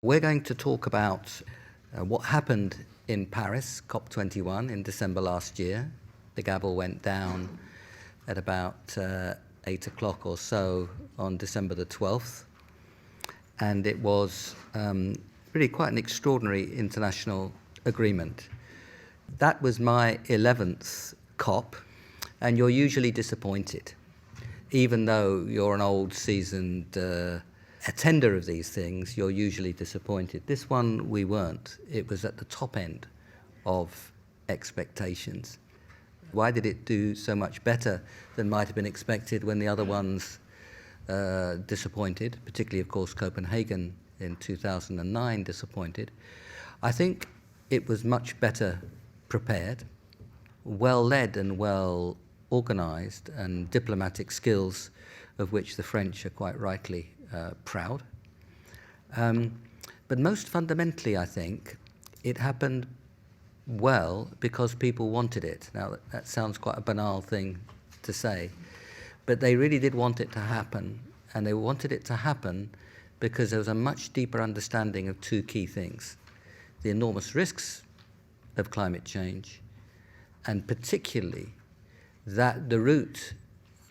We're going to talk about what happened in Paris, COP21, in December last year. The gavel went down at about 8 o'clock or so on December the 12th. And it was really quite an extraordinary international agreement. That was my 11th COP, and you're usually disappointed. Even though you're an old, seasoned attender of these things, you're usually disappointed. This one, we weren't. It was at the top end of expectations. Why did it do so much better than might have been expected when the other ones disappointed, particularly, of course, Copenhagen in 2009 disappointed? I think it was much better prepared, well-led and well-organised, and diplomatic skills of which the French are quite rightly proud. But most fundamentally, I think, it happened well because people wanted it. Now, that sounds quite a banal thing to say, but they really did want it to happen, and they wanted it to happen because there was a much deeper understanding of two key things: the enormous risks of climate change, and particularly that the route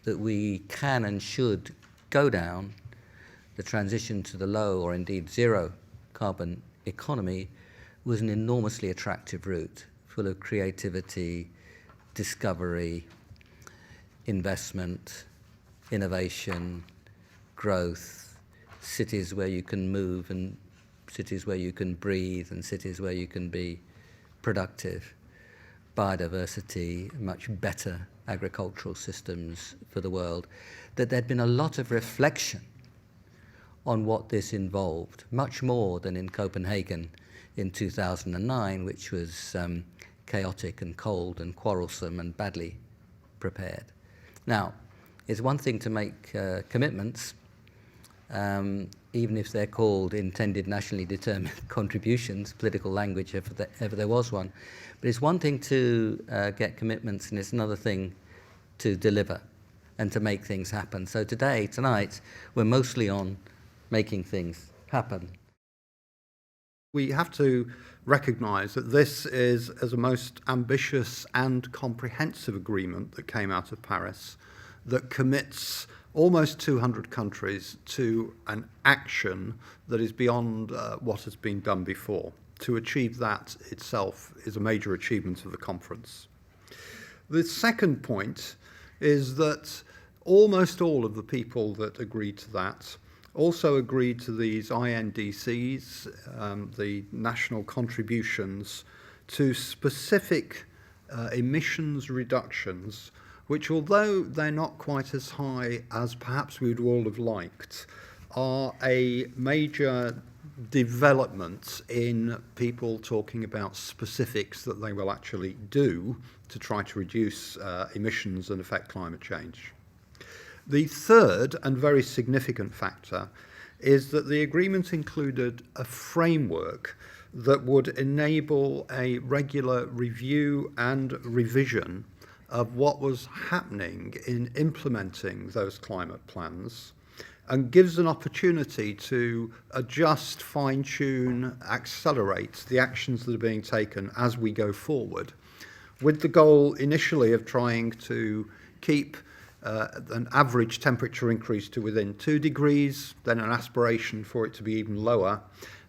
that we can and should go down, the transition to the low or indeed zero carbon economy, was an enormously attractive route, full of creativity, discovery, investment, innovation, growth, cities where you can move and cities where you can breathe and cities where you can be productive, biodiversity, much better agricultural systems for the world. That there'd been a lot of reflection on what this involved, much more than in Copenhagen in 2009, which was chaotic and cold and quarrelsome and badly prepared. Now, it's one thing to make commitments, even if they're called intended nationally determined contributions, political language, if ever there was one. But it's one thing to get commitments, and it's another thing to deliver and to make things happen. So tonight, we're mostly on making things happen. We have to recognise that this is a most ambitious and comprehensive agreement that came out of Paris that commits almost 200 countries to an action that is beyond what has been done before. To achieve that itself is a major achievement of the conference. The second point is that almost all of the people that agreed to that also agreed to these INDCs, the national contributions to specific emissions reductions, which, although they're not quite as high as perhaps we would all have liked, are a major development in people talking about specifics that they will actually do to try to reduce emissions and affect climate change. The third and very significant factor is that the agreement included a framework that would enable a regular review and revision of what was happening in implementing those climate plans, and gives an opportunity to adjust, fine-tune, accelerate the actions that are being taken as we go forward, with the goal initially of trying to keep an average temperature increase to within 2 degrees, then an aspiration for it to be even lower.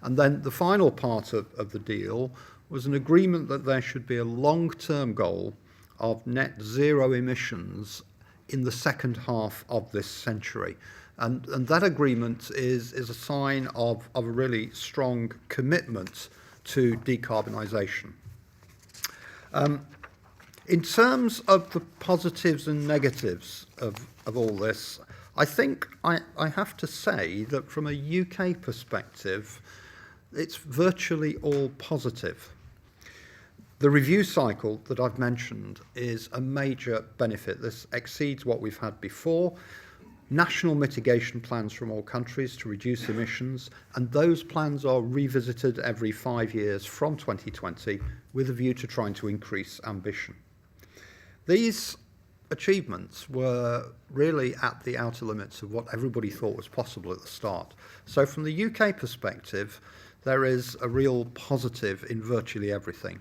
And then the final part of the deal was an agreement that there should be a long-term goal of net zero emissions in the second half of this century. And that agreement is a sign of a really strong commitment to decarbonisation. In terms of the positives and negatives of all this, I think I have to say that from a UK perspective, it's virtually all positive. The review cycle that I've mentioned is a major benefit. This exceeds what we've had before. National mitigation plans from all countries to reduce emissions, and those plans are revisited every 5 years from 2020 with a view to trying to increase ambition. These achievements were really at the outer limits of what everybody thought was possible at the start. So from the UK perspective, there is a real positive in virtually everything.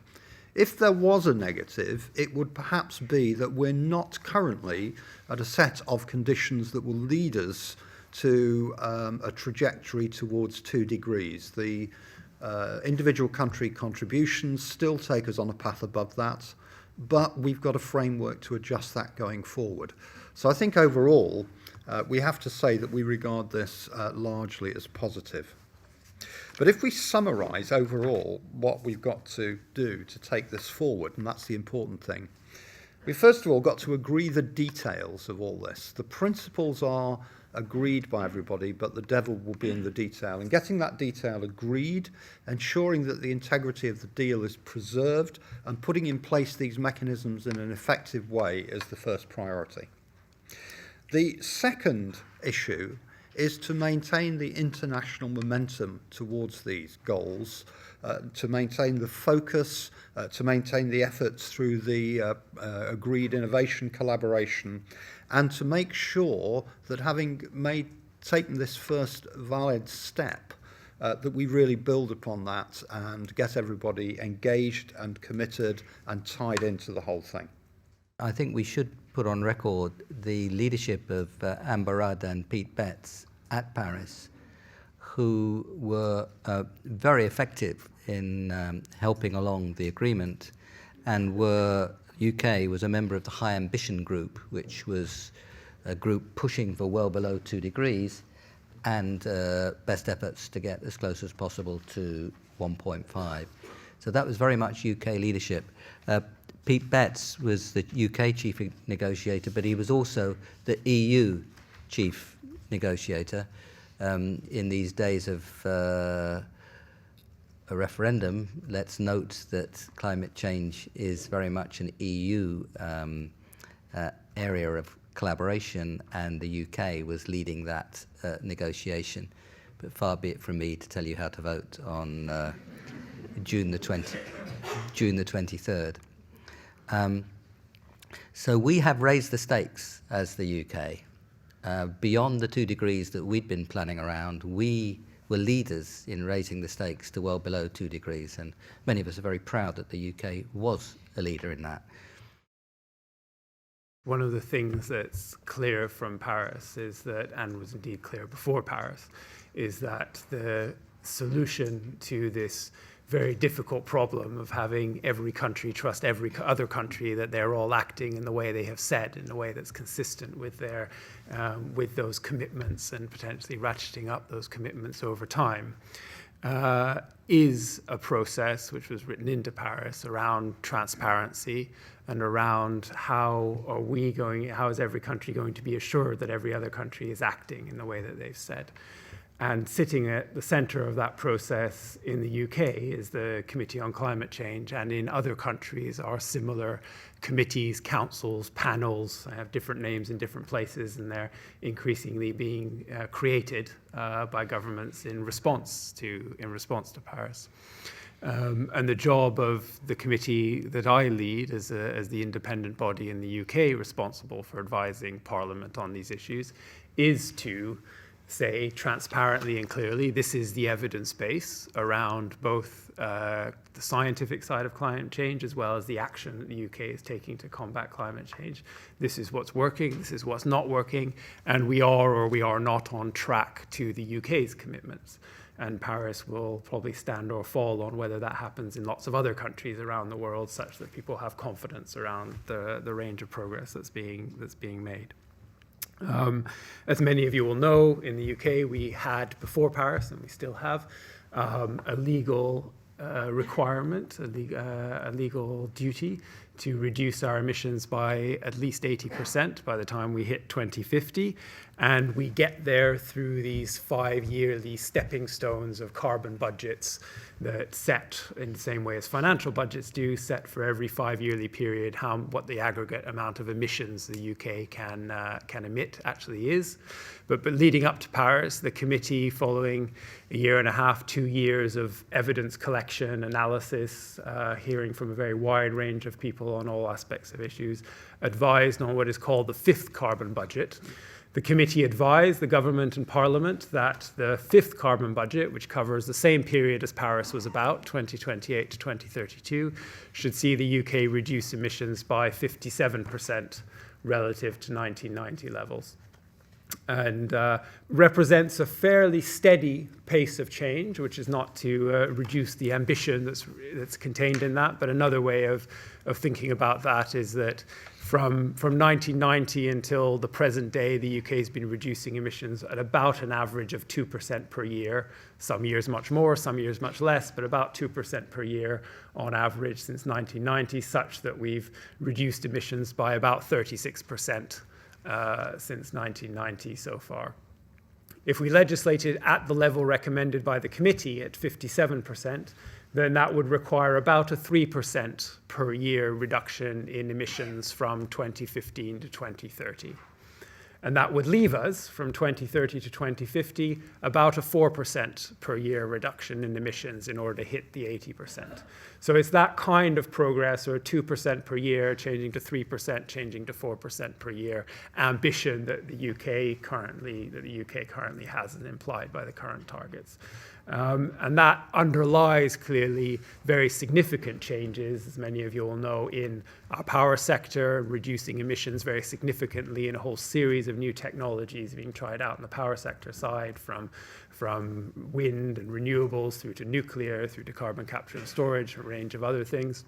If there was a negative, it would perhaps be that we're not currently at a set of conditions that will lead us to a trajectory towards 2 degrees. The individual country contributions still take us on a path above that, but we've got a framework to adjust that going forward. So I think overall, we have to say that we regard this largely as positive. But if we summarise overall what we've got to do to take this forward, and that's the important thing, we first of all got to agree the details of all this. The principles are agreed by everybody, but the devil will be in the detail. And getting that detail agreed, ensuring that the integrity of the deal is preserved, and putting in place these mechanisms in an effective way is the first priority. The second issue is to maintain the international momentum towards these goals, to maintain the focus, to maintain the efforts through the agreed innovation collaboration, and to make sure that having taken this first valid step, that we really build upon that and get everybody engaged and committed and tied into the whole thing. I think we should put on record the leadership of Amber Rudd and Pete Betts at Paris, who were very effective in helping along the agreement, and UK was a member of the High Ambition Group, which was a group pushing for well below 2 degrees and best efforts to get as close as possible to 1.5. So that was very much UK leadership. Pete Betts was the UK chief negotiator, but he was also the EU chief negotiator. In these days of a referendum, let's note that climate change is very much an EU area of collaboration, and the UK was leading that negotiation. But far be it from me to tell you how to vote on June the 23rd. So we have raised the stakes as the UK. Beyond the 2 degrees that we'd been planning around, we were leaders in raising the stakes to well below 2 degrees, and many of us are very proud that the UK was a leader in that. One of the things that's clear from Paris is that, and was indeed clear before Paris, is that the solution to this very difficult problem of having every country trust every other country that they're all acting in the way they have said, in a way that's consistent with their with those commitments and potentially ratcheting up those commitments over time, is a process which was written into Paris around transparency and around how is every country going to be assured that every other country is acting in the way that they've said. And sitting at the center of that process in the UK is the Committee on Climate Change, and in other countries are similar committees, councils, panels. I have different names in different places, and they're increasingly being created by governments in response to Paris. And the job of the committee that I lead as the independent body in the UK responsible for advising Parliament on these issues is to say transparently and clearly, this is the evidence base around both the scientific side of climate change as well as the action that the UK is taking to combat climate change. This is what's working, this is what's not working, and we are or we are not on track to the UK's commitments. And Paris will probably stand or fall on whether that happens in lots of other countries around the world, such that people have confidence around the range of progress that's being made. As many of you will know, in the UK we had before Paris, and we still have, a legal requirement, a legal duty to reduce our emissions by at least 80% by the time we hit 2050. And we get there through these 5-yearly stepping stones of carbon budgets that set, in the same way as financial budgets do, set for every 5-yearly period what the aggregate amount of emissions the UK can emit actually is. But leading up to Paris, the committee, following a year and a half, 2 years of evidence collection, analysis, hearing from a very wide range of people on all aspects of issues, advised on what is called the 5th carbon budget. The committee advised the government and parliament that the fifth carbon budget, which covers the same period as Paris was about, 2028 to 2032, should see the UK reduce emissions by 57% relative to 1990 levels, and represents a fairly steady pace of change, which is not to reduce the ambition that's contained in that. But another way of thinking about that is that from 1990 until the present day, the UK has been reducing emissions at about an average of 2% per year. Some years much more, some years much less, but about 2% per year on average since 1990, such that we've reduced emissions by about 36% since 1990 so far. If we legislated at the level recommended by the committee at 57%, then that would require about a 3% per year reduction in emissions from 2015 to 2030. And that would leave us, from 2030 to 2050, about a 4% per year reduction in emissions in order to hit the 80%. So it's that kind of progress, or 2% per year, changing to 3%, changing to 4% per year, ambition that the UK currently has, and implied by the current targets. And that underlies clearly very significant changes, as many of you will know, in our power sector, reducing emissions very significantly in a whole series of new technologies being tried out in the power sector side, from wind and renewables through to nuclear, through to carbon capture and storage, a range of other things.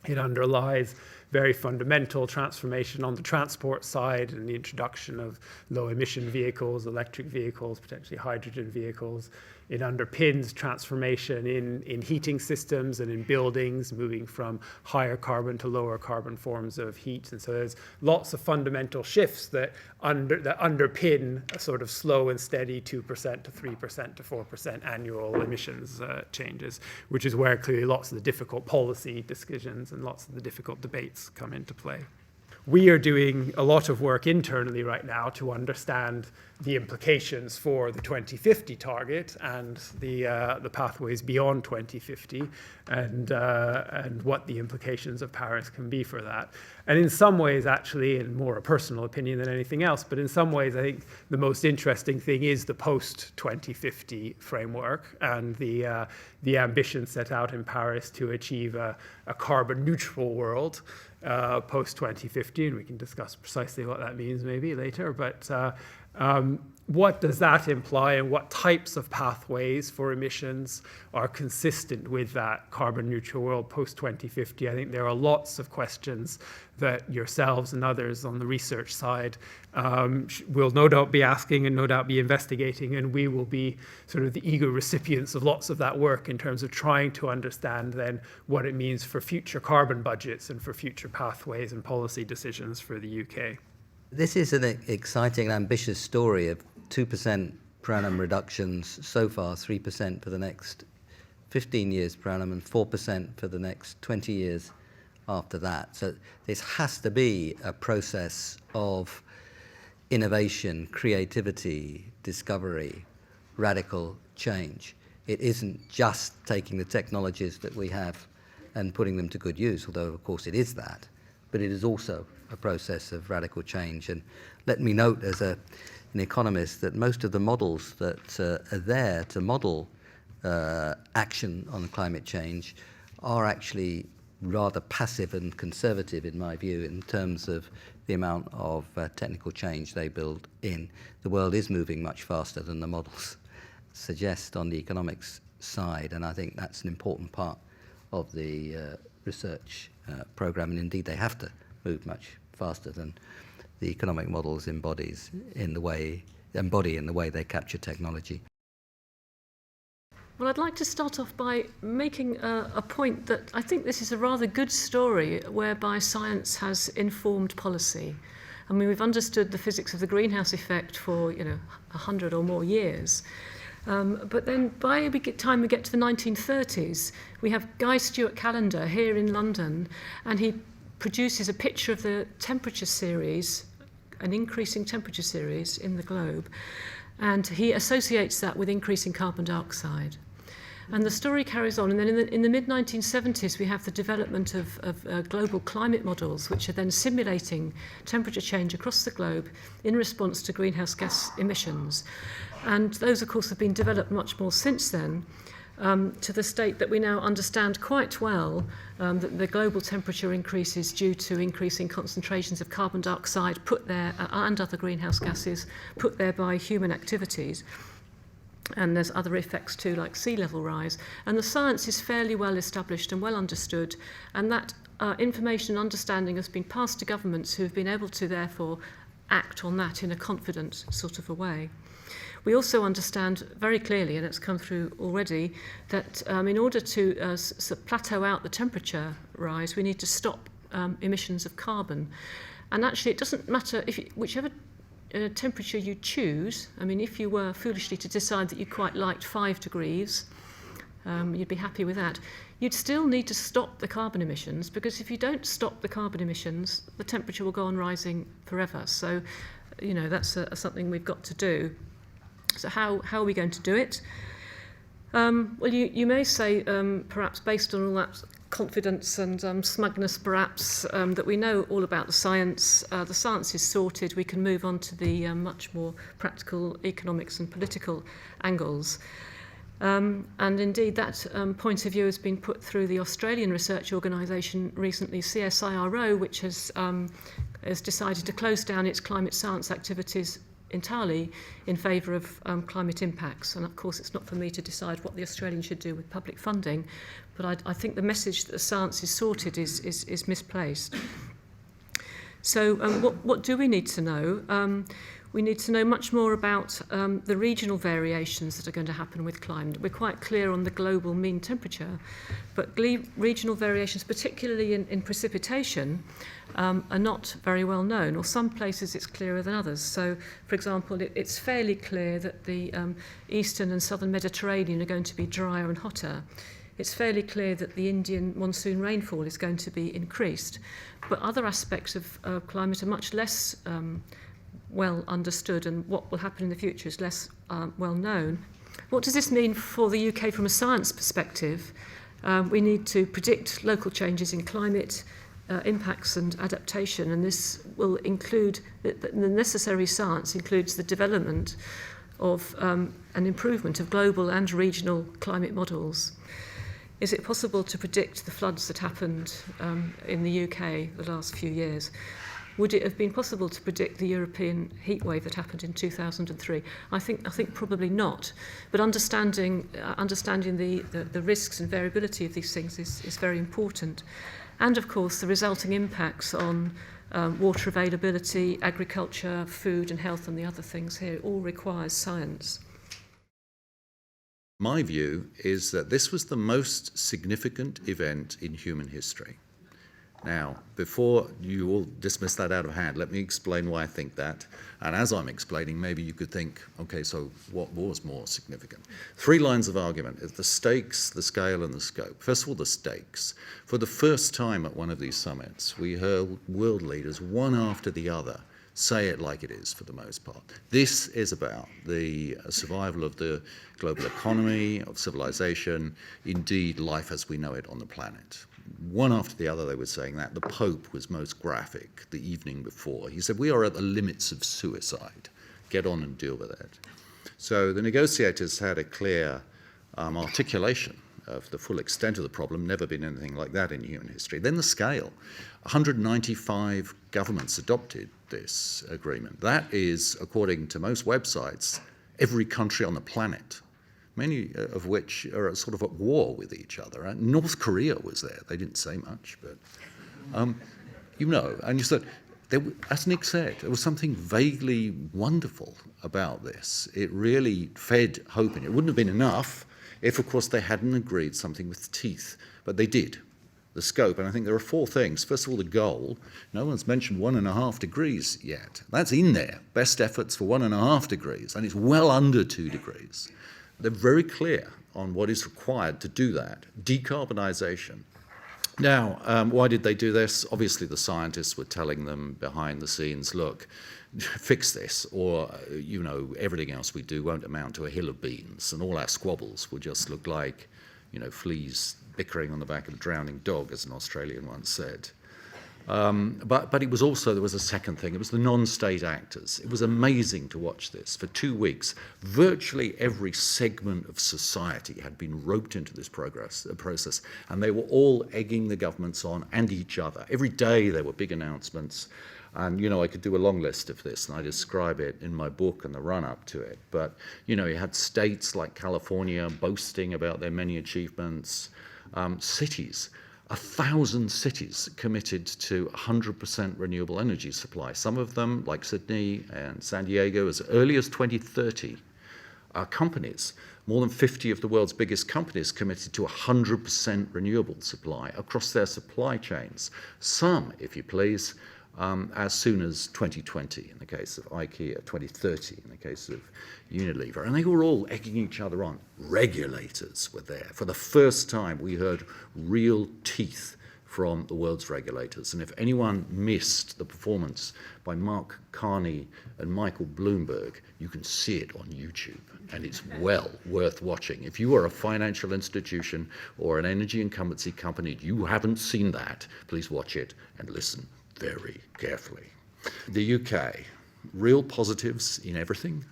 It underlies very fundamental transformation on the transport side and the introduction of low-emission vehicles, electric vehicles, potentially hydrogen vehicles. It underpins transformation in heating systems and in buildings, moving from higher carbon to lower carbon forms of heat. And so there's lots of fundamental shifts that underpin a sort of slow and steady 2% to 3% to 4% annual emissions changes, which is where clearly lots of the difficult policy decisions and lots of the difficult debates come into play. We are doing a lot of work internally right now to understand the implications for the 2050 target and the pathways beyond 2050, and what the implications of Paris can be for that. And in some ways, actually, and more a personal opinion than anything else, but in some ways, I think the most interesting thing is the post-2050 framework and the ambition set out in Paris to achieve a carbon neutral world post-2050, and we can discuss precisely what that means maybe later. But what does that imply, and what types of pathways for emissions are consistent with that carbon neutral world post-2050? I think there are lots of questions that yourselves and others on the research side will no doubt be asking and no doubt be investigating, and we will be sort of the eager recipients of lots of that work in terms of trying to understand then what it means for future carbon budgets and for future pathways and policy decisions for the UK. This is an exciting and ambitious story of 2% per annum reductions so far, 3% for the next 15 years per annum, and 4% for the next 20 years after that. So this has to be a process of innovation, creativity, discovery, radical change. It isn't just taking the technologies that we have and putting them to good use, although of course it is that, but it is also a process of radical change. And let me note as an economist that most of the models that are there to model action on climate change are actually rather passive and conservative, in my view, in terms of the amount of technical change they build in. The world is moving much faster than the models suggest on the economics side, and I think that's an important part of the research program, and indeed they have to move much faster than the economic models embody in the way they capture technology. Well, I'd like to start off by making a point that I think this is a rather good story whereby science has informed policy. I mean, we've understood the physics of the greenhouse effect for 100 or more years. But then by the time we get to the 1930s, we have Guy Stewart Callender here in London, and he produces a picture of the temperature series, an increasing temperature series in the globe, and he associates that with increasing carbon dioxide. And the story carries on. And then in the mid-1970s, we have the development of global climate models, which are then simulating temperature change across the globe in response to greenhouse gas emissions. And those, of course, have been developed much more since then, to the state that we now understand quite well that the global temperature increase is due to increasing concentrations of carbon dioxide put there and other greenhouse gases put there by human activities. And there's other effects too, like sea level rise. And the science is fairly well established and well understood, and that information and understanding has been passed to governments who have been able to therefore act on that in a confident sort of a way. We also understand very clearly, and it's come through already, that in order to plateau out the temperature rise, we need to stop emissions of carbon. And actually, it doesn't matter whichever temperature you choose. I mean, if you were foolishly to decide that you quite liked 5 degrees, you'd be happy with that. You'd still need to stop the carbon emissions, because if you don't stop the carbon emissions, the temperature will go on rising forever. So, you know, that's something we've got to do. So how are we going to do it? Well, you may say, perhaps based on all that confidence and smugness, perhaps, that we know all about the science is sorted, we can move on to the much more practical economics and political angles. And indeed, that point of view has been put through the Australian research organisation recently, CSIRO, which has decided to close down its climate science activities entirely in favour of climate impacts. And of course, it's not for me to decide what the Australians should do with public funding, but I think the message that the science is sorted is misplaced. So what do we need to know? We need to know much more about the regional variations that are going to happen with climate. We're quite clear on the global mean temperature, but regional variations, particularly in precipitation, are not very well known, or some places it's clearer than others. So, for example, it's fairly clear that the eastern and southern Mediterranean are going to be drier and hotter. It's fairly clear that the Indian monsoon rainfall is going to be increased, but other aspects of climate are much less well understood, and what will happen in the future is less well known. What does this mean for the UK from a science perspective? We need to predict local changes in climate impacts and adaptation, and this will include, the necessary science includes the development of an improvement of global and regional climate models. Is it possible to predict the floods that happened in the UK the last few years? Would it have been possible to predict the European heatwave that happened in 2003? I think probably not. But understanding the risks and variability of these things is very important. And of course, the resulting impacts on water availability, agriculture, food and health, and the other things here all requires science. My view is that this was the most significant event in human history. Now, before you all dismiss that out of hand, let me explain why I think that. And as I'm explaining, maybe you could think, okay, so what was more significant? 3 lines of argument: the stakes, the scale, and the scope. First of all, the stakes. For the first time at one of these summits, we heard world leaders, one after the other, say it like it is for the most part. This is about the survival of the global economy, of civilization, indeed life as we know it on the planet. One after the other they were saying that. The Pope was most graphic the evening before. He said, we are at the limits of suicide. Get on and deal with it. So the negotiators had a clear articulation of the full extent of the problem. Never been anything like that in human history. Then the scale. 195 governments adopted this agreement. That is, according to most websites, every country on the planet, many of which are sort of at war with each other. North Korea was there. They didn't say much, but you know. And you said, as Nick said, there was something vaguely wonderful about this. It really fed hope in it. It wouldn't have been enough if, of course, they hadn't agreed something with teeth, but they did. The scope, and I think there are 4 things. First of all, the goal. No one's mentioned 1.5 degrees yet. That's in there. Best efforts for 1.5 degrees, and it's well under 2 degrees. They're very clear on what is required to do that. Decarbonisation, Now, why did they do this? Obviously, the scientists were telling them behind the scenes, look, fix this, or, you know, everything else we do won't amount to a hill of beans, and all our squabbles will just look like, you know, fleas bickering on the back of a drowning dog, as an Australian once said. But it was also, there was a second thing, it was the non-state actors. It was amazing to watch this. For 2 weeks, virtually every segment of society had been roped into this process, and they were all egging the governments on and each other. Every day there were big announcements, and, you know, I could do a long list of this, and I describe it in my book and the run-up to it. But, you know, you had states like California boasting about their many achievements, cities. 1,000 cities committed to 100% renewable energy supply. Some of them, like Sydney and San Diego, as early as 2030. Companies, more than 50 of the world's biggest companies, committed to 100% renewable supply across their supply chains. Some, if you please, as soon as 2020 in the case of IKEA, 2030 in the case of Unilever. And they were all egging each other on. Regulators were there. For the first time, we heard real teeth from the world's regulators. And if anyone missed the performance by Mark Carney and Michael Bloomberg, you can see it on YouTube. And it's well worth watching. If you are a financial institution or an energy incumbency company, you haven't seen that, please watch it and listen very carefully. The UK, real positives in everything?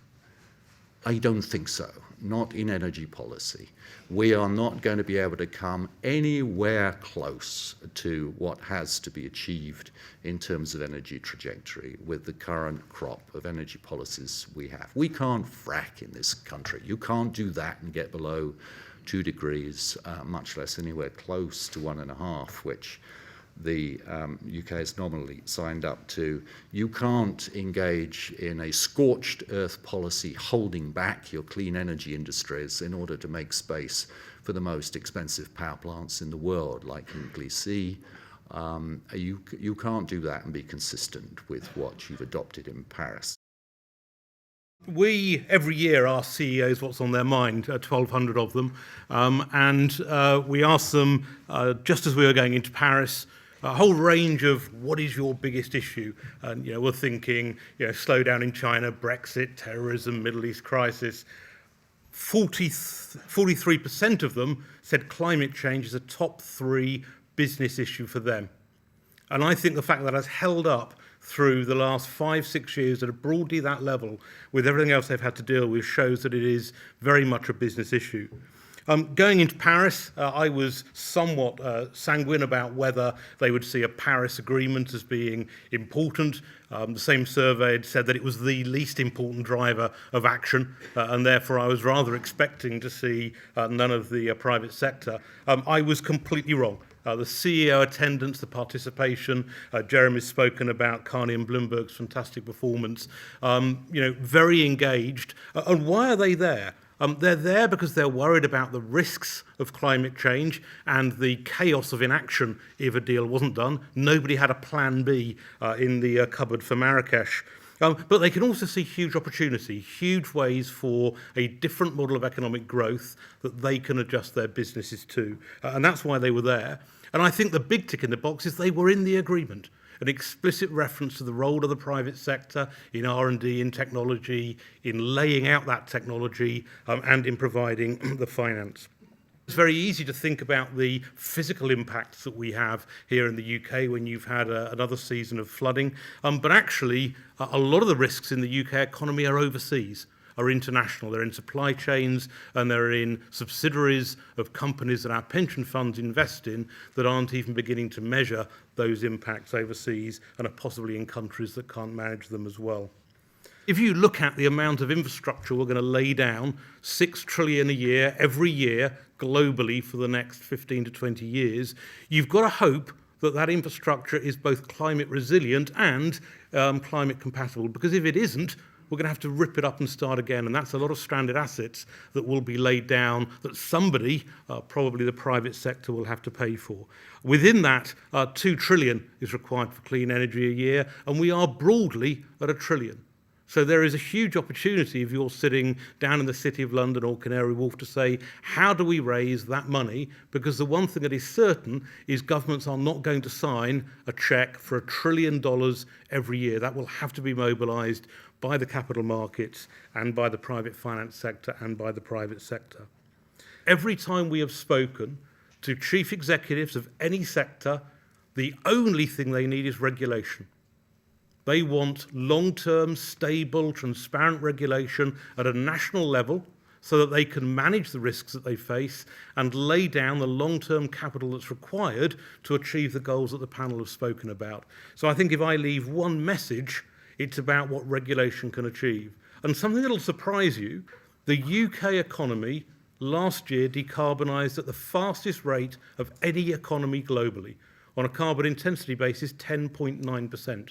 I don't think so, not in energy policy. We are not going to be able to come anywhere close to what has to be achieved in terms of energy trajectory with the current crop of energy policies we have. We can't frack in this country. You can't do that and get below 2 degrees, much less anywhere close to 1.5, which the UK has nominally signed up to. You can't engage in a scorched earth policy holding back your clean energy industries in order to make space for the most expensive power plants in the world, like Hinkley C. You can't do that and be consistent with what you've adopted in Paris. We, every year, ask CEOs what's on their mind, 1,200 of them, and we ask them, just as we were going into Paris, a whole range of what is your biggest issue. And, you know, we're thinking, you know, slowdown in China, Brexit, terrorism, Middle East crisis. 43% of them said climate change is a top 3 business issue for them. And I think the fact that has held up through the last 5-6 years at broadly that level with everything else they've had to deal with shows that it is very much a business issue. Going into Paris, I was somewhat sanguine about whether they would see a Paris Agreement as being important. The same survey had said that it was the least important driver of action, and therefore I was rather expecting to see none of the private sector. I was completely wrong. The CEO attendance, the participation, Jeremy's spoken about Carney and Bloomberg's fantastic performance, you know, very engaged. And why are they there? They're there because they're worried about the risks of climate change and the chaos of inaction if a deal wasn't done. Nobody had a plan B in the cupboard for Marrakesh. But they can also see huge opportunity, huge ways for a different model of economic growth that they can adjust their businesses to. And that's why they were there. And I think the big tick in the box is they were in the agreement. An explicit reference to the role of the private sector in R&D, in technology, in laying out that technology, and in providing the finance. It's very easy to think about the physical impacts that we have here in the UK when you've had another season of flooding, but actually a lot of the risks in the UK economy are overseas, are international. They're in supply chains and they're in subsidiaries of companies that our pension funds invest in that aren't even beginning to measure those impacts overseas and are possibly in countries that can't manage them as well. If you look at the amount of infrastructure we're going to lay down, 6 trillion a year, every year, globally for the next 15 to 20 years, you've got to hope that that infrastructure is both climate resilient and climate compatible, because if it isn't, we're going to have to rip it up and start again, and that's a lot of stranded assets that will be laid down that somebody, probably the private sector, will have to pay for. Within that, 2 trillion is required for clean energy a year, and we are broadly at 1 trillion. So there is a huge opportunity if you're sitting down in the City of London or Canary Wharf to say, how do we raise that money? Because the one thing that is certain is governments are not going to sign a cheque for $1 trillion every year. That will have to be mobilised by the capital markets and by the private finance sector and by the private sector. Every time we have spoken to chief executives of any sector, the only thing they need is regulation. They want long-term, stable, transparent regulation at a national level so that they can manage the risks that they face and lay down the long-term capital that's required to achieve the goals that the panel have spoken about. So I think if I leave one message, it's about what regulation can achieve. And something that'll surprise you, the UK economy last year decarbonised at the fastest rate of any economy globally. On a carbon intensity basis, 10.9%.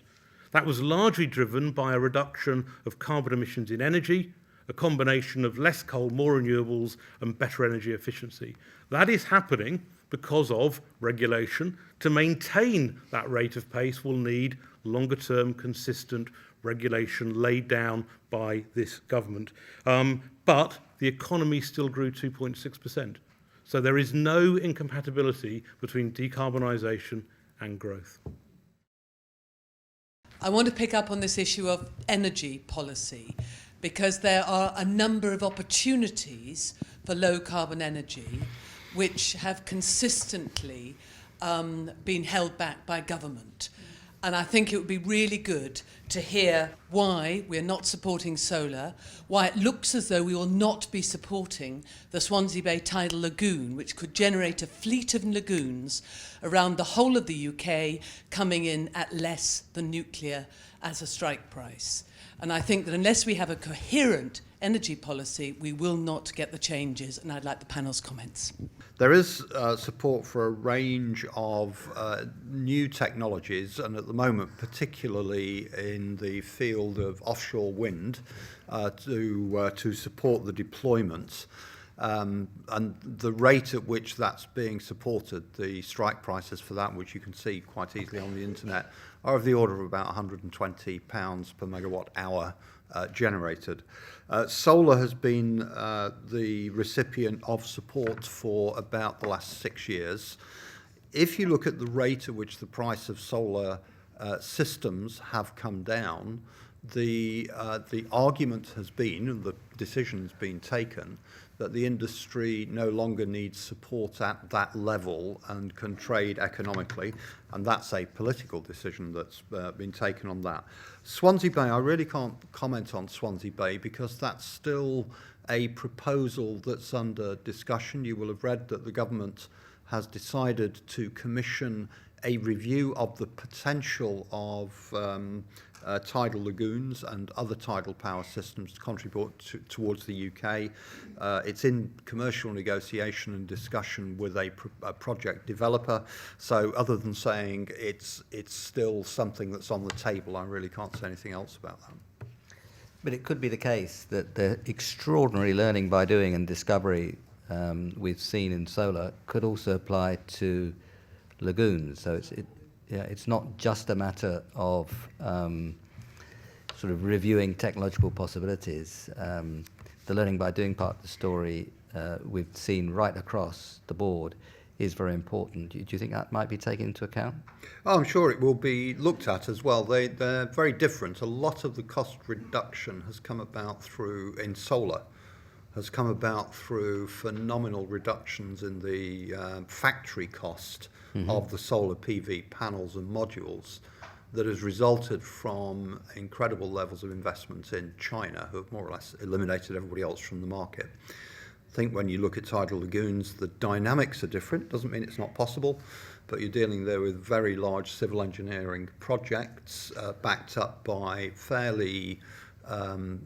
That was largely driven by a reduction of carbon emissions in energy, a combination of less coal, more renewables, and better energy efficiency. That is happening because of regulation. To maintain that rate of pace, we'll need longer-term, consistent regulation laid down by this government. But the economy still grew 2.6%. So there is no incompatibility between decarbonisation and growth. I want to pick up on this issue of energy policy because there are a number of opportunities for low carbon energy which have consistently been held back by government. And I think it would be really good to hear why we're not supporting solar, why it looks as though we will not be supporting the Swansea Bay Tidal Lagoon, which could generate a fleet of lagoons around the whole of the UK, coming in at less than nuclear as a strike price. And I think that unless we have a coherent energy policy, we will not get the changes, and I'd like the panel's comments. There is support for a range of new technologies, and at the moment, particularly in the field of offshore wind, to support the deployments. And the rate at which that's being supported, the strike prices for that, which you can see quite easily on the internet, are of the order of about £120 per megawatt hour generated. Solar has been the recipient of support for about the last 6 years. If you look at the rate at which the price of solar systems have come down, the argument has been, and the decision has been taken, that the industry no longer needs support at that level and can trade economically, and that's a political decision that's been taken on that. Swansea Bay, I really can't comment on Swansea Bay because that's still a proposal that's under discussion. You will have read that the government has decided to commission a review of the potential of tidal lagoons and other tidal power systems to contribute towards the UK. It's in commercial negotiation and discussion with a project developer. So other than saying it's still something that's on the table, I really can't say anything else about that. But it could be the case that the extraordinary learning by doing and discovery we've seen in solar could also apply to lagoons. So it's not just a matter of sort of reviewing technological possibilities. The learning by doing part of the story we've seen right across the board is very important. Do you think that might be taken into account? Oh, I'm sure it will be looked at as well. They're very different. A lot of the cost reduction has come about in solar, has come about through phenomenal reductions in the factory cost of the solar PV panels and modules that has resulted from incredible levels of investment in China, who have more or less eliminated everybody else from the market. I think when you look at tidal lagoons, the dynamics are different. Doesn't mean it's not possible, but you're dealing there with very large civil engineering projects backed up by fairly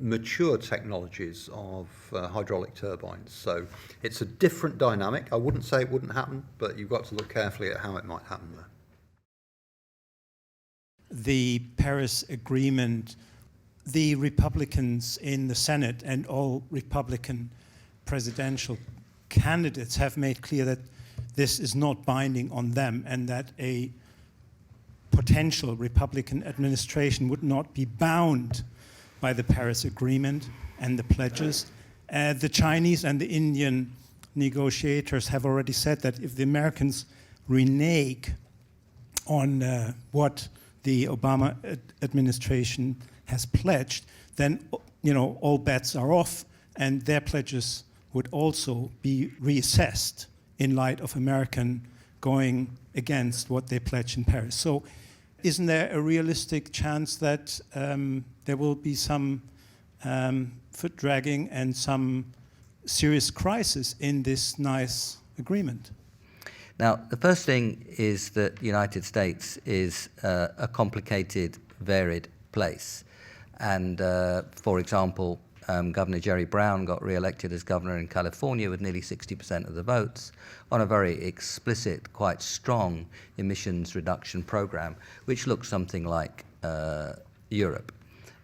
mature technologies of hydraulic turbines. So it's a different dynamic. I wouldn't say it wouldn't happen, but you've got to look carefully at how it might happen there. The Paris Agreement, the Republicans in the Senate and all Republican presidential candidates have made clear that this is not binding on them and that a potential Republican administration would not be bound by the Paris Agreement and the pledges. The Chinese and the Indian negotiators have already said that if the Americans renege on what the Obama administration has pledged, then all bets are off, and their pledges would also be reassessed in light of American going against what they pledged in Paris. So isn't there a realistic chance that there will be some foot dragging and some serious crisis in this nice agreement? Now, the first thing is that the United States is a complicated, varied place. And, for example, Governor Jerry Brown got re-elected as governor in California with nearly 60% of the votes on a very explicit, quite strong emissions reduction program, which looks something like Europe.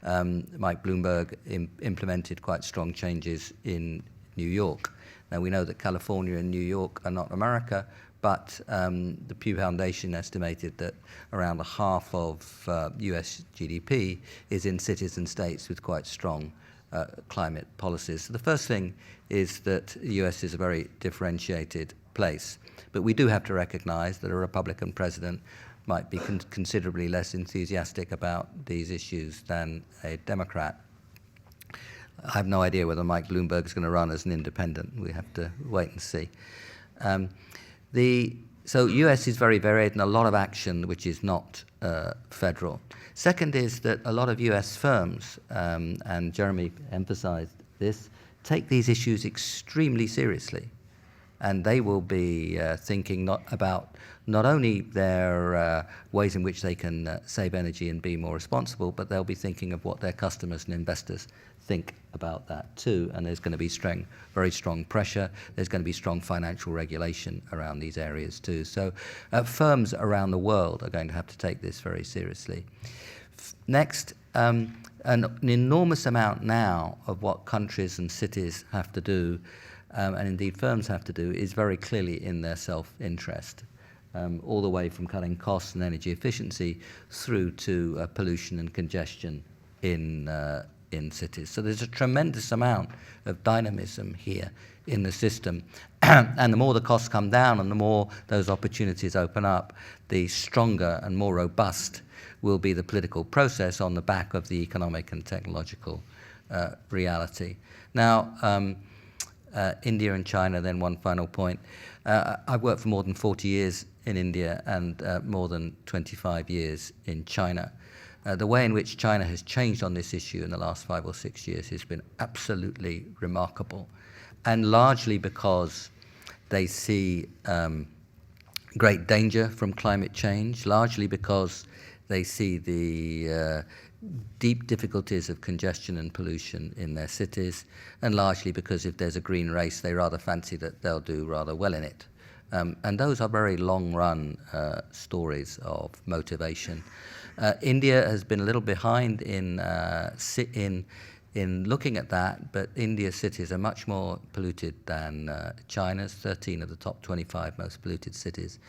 Mike Bloomberg implemented quite strong changes in New York. Now, we know that California and New York are not America, but the Pew Foundation estimated that around a half of US GDP is in cities and states with quite strong climate policies. So the first thing is that the US is a very differentiated place. But we do have to recognize that a Republican president might be considerably less enthusiastic about these issues than a Democrat. I have no idea whether Mike Bloomberg is going to run as an independent. We have to wait and see. So US is very varied and a lot of action which is not federal. Second is that a lot of US firms, and Jeremy emphasized this, take these issues extremely seriously. And they will be thinking about not only their ways in which they can save energy and be more responsible, but they'll be thinking of what their customers and investors think about that too. And there's going to be very strong pressure. There's going to be strong financial regulation around these areas too. So firms around the world are going to have to take this very seriously. Next, an enormous amount now of what countries and cities have to do, and indeed firms have to do, is very clearly in their self-interest, all the way from cutting costs and energy efficiency through to pollution and congestion in cities. So there's a tremendous amount of dynamism here in the system. And the more the costs come down and the more those opportunities open up, the stronger and more robust will be the political process on the back of the economic and technological reality. Now, India and China, then one final point. I've worked for more than 40 years in India and more than 25 years in China. The way in which China has changed on this issue in the last 5 or 6 years has been absolutely remarkable, and largely because they see great danger from climate change, largely because they see the deep difficulties of congestion and pollution in their cities, and largely because if there's a green race, they rather fancy that they'll do rather well in it. And those are very long-run stories of motivation. India has been a little behind in looking at that, but India's cities are much more polluted than China's. 13 of the top 25 most polluted cities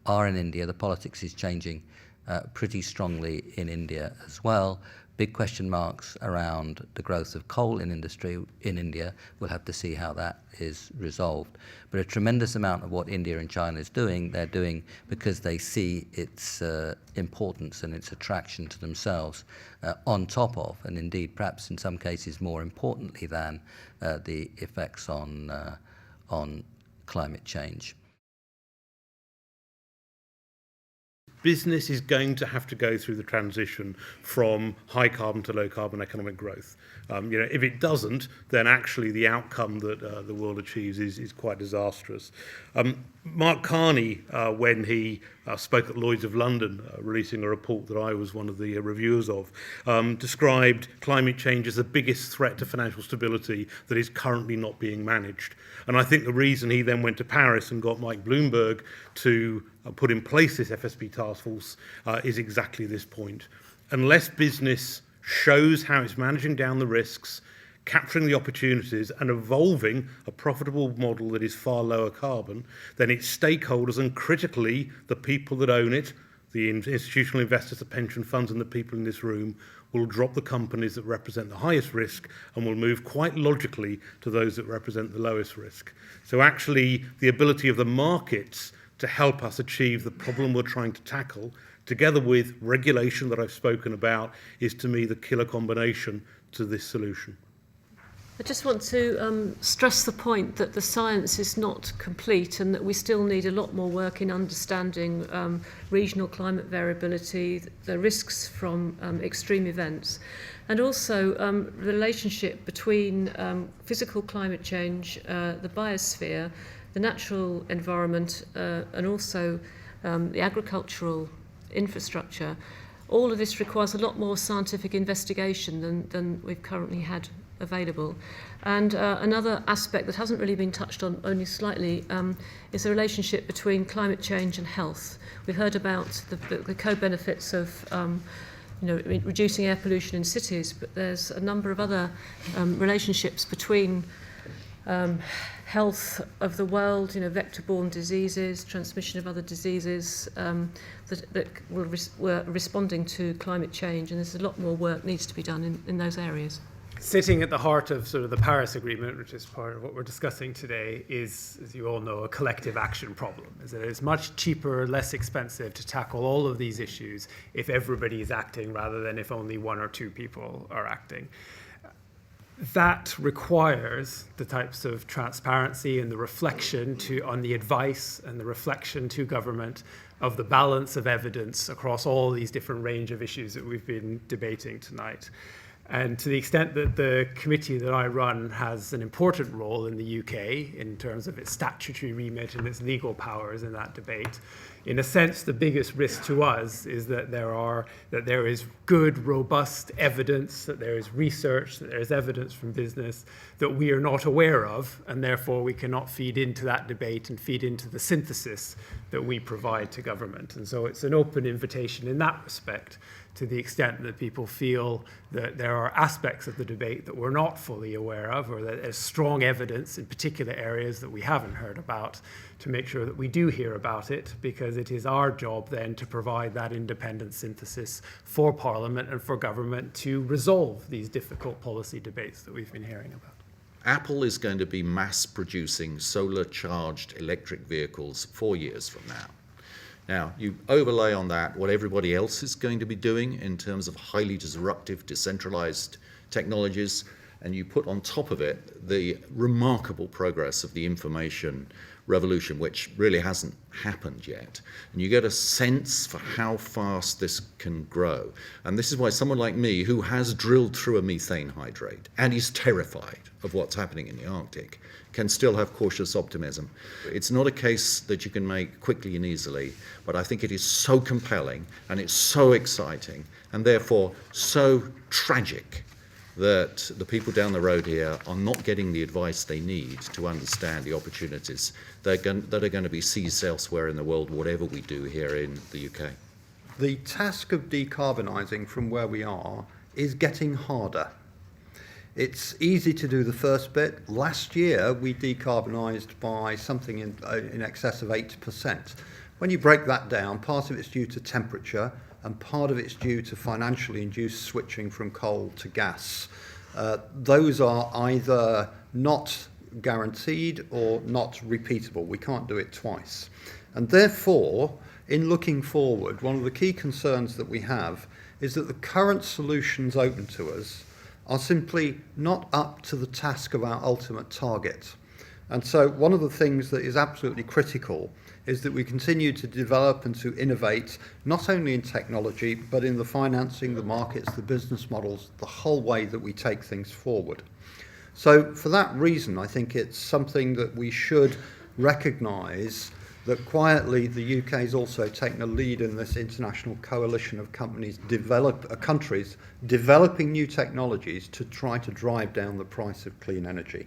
are in India. The politics is changing pretty strongly in India as well. Big question marks around the growth of coal in industry in India. We'll have to see how that is resolved. But a tremendous amount of what India and China is doing, they're doing because they see its importance and its attraction to themselves on top of, and indeed perhaps in some cases more importantly than, the effects on climate change. Business is going to have to go through the transition from high carbon to low carbon economic growth. If it doesn't, then actually the outcome that the world achieves is quite disastrous. Mark Carney, when he spoke at Lloyd's of London, releasing a report that I was one of the reviewers of, described climate change as the biggest threat to financial stability that is currently not being managed. And I think the reason he then went to Paris and got Mike Bloomberg to put in place this FSB task force is exactly this point. Unless business shows how it's managing down the risks, capturing the opportunities and evolving a profitable model that is far lower carbon, then its stakeholders and critically the people that own it, the institutional investors, the pension funds and the people in this room, will drop the companies that represent the highest risk and will move quite logically to those that represent the lowest risk. So actually, the ability of the markets to help us achieve the problem we're trying to tackle, together with regulation that I've spoken about, is to me the killer combination to this solution. I just want to stress the point that the science is not complete and that we still need a lot more work in understanding regional climate variability, the risks from extreme events, and also the relationship between physical climate change, the biosphere, the natural environment, and also the agricultural infrastructure. All of this requires a lot more scientific investigation than we've currently had available. And another aspect that hasn't really been touched on, only slightly, is the relationship between climate change and health. We've heard about the co-benefits of reducing air pollution in cities, but there's a number of other relationships between health of the world, vector-borne diseases, transmission of other diseases that were responding to climate change, and there's a lot more work needs to be done in those areas. Sitting at the heart of sort of the Paris Agreement, which is part of what we're discussing today, is, as you all know, a collective action problem. Is that it's much cheaper, less expensive to tackle all of these issues if everybody is acting rather than if only one or two people are acting. That requires the types of transparency and the reflection on the advice and the reflection to government of the balance of evidence across all these different range of issues that we've been debating tonight. And to the extent that the committee that I run has an important role in the UK in terms of its statutory remit and its legal powers in that debate, in a sense, the biggest risk to us is that there is good, robust evidence, that there is research, that there is evidence from business that we are not aware of, and therefore we cannot feed into that debate and feed into the synthesis that we provide to government. And so it's an open invitation in that respect, to the extent that people feel that there are aspects of the debate that we're not fully aware of, or that there's strong evidence in particular areas that we haven't heard about, to make sure that we do hear about it, because it is our job then to provide that independent synthesis for Parliament and for government to resolve these difficult policy debates that we've been hearing about. Apple is going to be mass producing solar-charged electric vehicles 4 years from now. Now, you overlay on that what everybody else is going to be doing in terms of highly disruptive, decentralized technologies, and you put on top of it the remarkable progress of the information revolution, which really hasn't happened yet. And you get a sense for how fast this can grow. And this is why someone like me, who has drilled through a methane hydrate and is terrified of what's happening in the Arctic, can still have cautious optimism. It's not a case that you can make quickly and easily, but I think it is so compelling and it's so exciting and therefore so tragic that the people down the road here are not getting the advice they need to understand the opportunities that are going to be seized elsewhere in the world, whatever we do here in the UK. The task of decarbonising from where we are is getting harder. It's easy to do the first bit. Last year, we decarbonised by something in excess of 8%. When you break that down, part of it's due to temperature, and part of it's due to financially induced switching from coal to gas. Those are either not guaranteed or not repeatable. We can't do it twice. And therefore, in looking forward, one of the key concerns that we have is that the current solutions open to us are simply not up to the task of our ultimate target. And so one of the things that is absolutely critical is that we continue to develop and to innovate, not only in technology, but in the financing, the markets, the business models, the whole way that we take things forward. So for that reason, I think it's something that we should recognise that quietly the UK has also taken a lead in this international coalition of countries developing new technologies to try to drive down the price of clean energy.